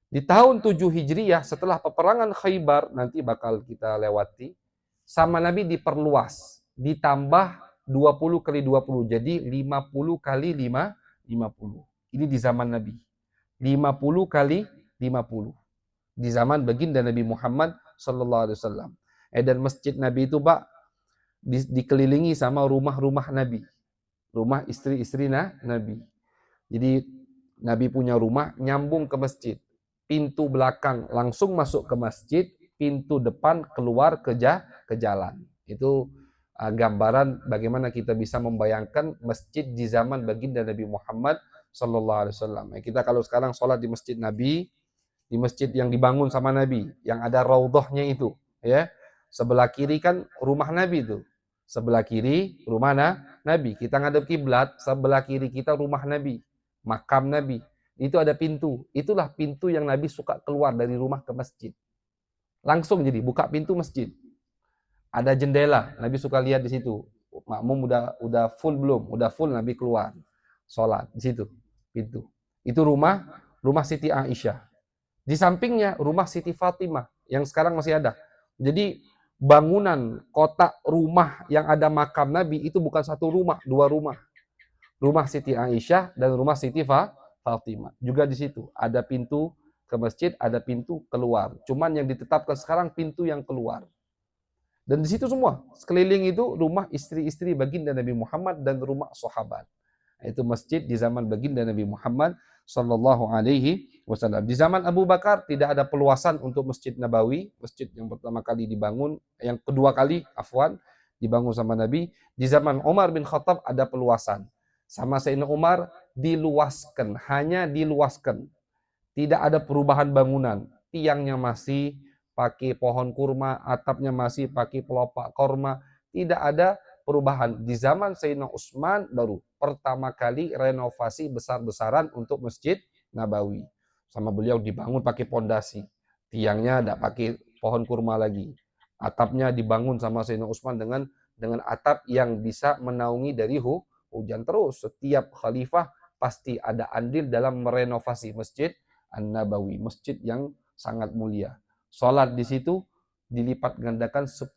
Di tahun 7 Hijriah setelah peperangan Khaybar nanti bakal kita lewati, sama Nabi diperluas, ditambah 20 kali 20, jadi 50 kali 5, 50. Ini di zaman Nabi. 50 kali 50. Di zaman baginda Nabi Muhammad sallallahu alaihi wasallam. Dan masjid Nabi itu, Pak, dikelilingi sama rumah-rumah Nabi. Rumah istri-istri Nabi. Jadi Nabi punya rumah nyambung ke masjid. Pintu belakang langsung masuk ke masjid, pintu depan keluar ke jalan. Itu gambaran bagaimana kita bisa membayangkan masjid di zaman baginda Nabi Muhammad sallallahu alaihi wasallam. Kita kalau sekarang sholat di masjid Nabi, di masjid yang dibangun sama Nabi, yang ada raudhahnya itu, ya. Sebelah kiri kan rumah Nabi itu. Sebelah kiri rumah Nabi. Kita ngadep kiblat, sebelah kiri kita rumah Nabi, makam Nabi. Itu ada pintu. Itulah pintu yang Nabi suka keluar dari rumah ke masjid. Langsung jadi buka pintu masjid. Ada jendela, Nabi suka lihat di situ. Makmum udah full belum? Udah full, Nabi keluar. Sholat di situ, pintu. Itu rumah Siti Aisyah. Di sampingnya rumah Siti Fatimah yang sekarang masih ada. Jadi bangunan kotak rumah yang ada makam Nabi itu bukan satu rumah, dua rumah. Rumah Siti Aisyah dan rumah Siti Fatimah. Juga di situ ada pintu ke masjid, ada pintu keluar. Cuman yang ditetapkan sekarang pintu yang keluar. Dan di situ semua, sekeliling itu rumah istri-istri baginda Nabi Muhammad dan rumah sahabat. Itu masjid di zaman baginda Nabi Muhammad sallallahu alaihi wasallam. Di zaman Abu Bakar tidak ada peluasan untuk Masjid Nabawi, masjid yang pertama kali dibangun, yang kedua kali dibangun sama Nabi. Di zaman Umar bin Khattab ada peluasan. Sama Sayyidina Umar diluaskan, hanya diluaskan. Tidak ada perubahan bangunan. Tiangnya masih pakai pohon kurma, atapnya masih pakai pelopak kurma. Tidak ada perubahan. Di zaman Sayyidina Utsman baru pertama kali renovasi besar-besaran untuk Masjid Nabawi. Sama beliau dibangun pakai pondasi. Tiangnya tidak pakai pohon kurma lagi. Atapnya dibangun sama Sayyidina Utsman dengan atap yang bisa menaungi dari hujan. Terus setiap khalifah pasti ada andil dalam merenovasi Masjid An-Nabawi, masjid yang sangat mulia. Salat di situ dilipat gandakan 10.000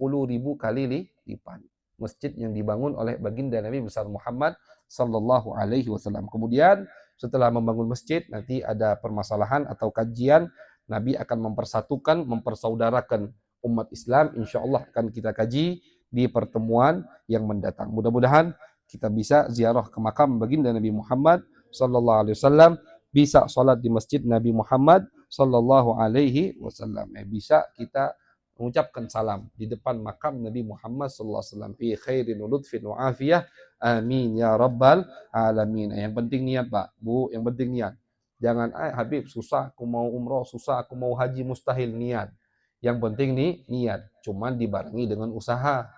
kali lipat. Masjid yang dibangun oleh baginda Nabi besar Muhammad sallallahu alaihi wasallam. Kemudian setelah membangun masjid nanti ada permasalahan atau kajian, Nabi akan mempersatukan, mempersaudarakan umat Islam. Insyaallah akan kita kaji di pertemuan yang mendatang. Mudah-mudahan kita bisa ziarah ke makam baginda Nabi Muhammad sallallahu alaihi wasallam, bisa sholat di masjid Nabi Muhammad sallallahu alaihi wasallam. Bisa kita mengucapkan salam di depan makam Nabi Muhammad sallallahu alaihi wasallam fi khairin lutfin wa afiyah. Amin ya rabbal alamin. Yang penting niat, Pak, Bu, yang penting niat. Jangan Habib susah aku mau umroh, susah aku mau haji, mustahil. Niat. Yang penting nih niat, cuman dibarengi dengan usaha.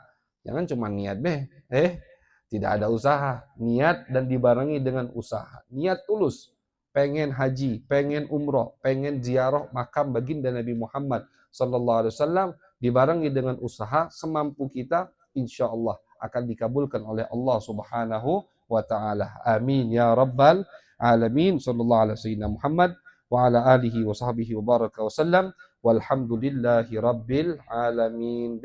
Jangan cuma niat tidak ada usaha. Niat dan dibarengi dengan usaha. Niat tulus, pengen haji, pengen umroh, pengen ziarah makam baginda Nabi Muhammad sallallahu alaihi wasallam, dibarengi dengan usaha semampu kita, insya Allah akan dikabulkan oleh Allah Subhanahu wa taala. Amin ya rabbal alamin. Sallallahu alaihi wasallam Muhammad wa ala alihi wa sahbihi wa baraka wasallam. Walhamdulillahi rabbil alamin.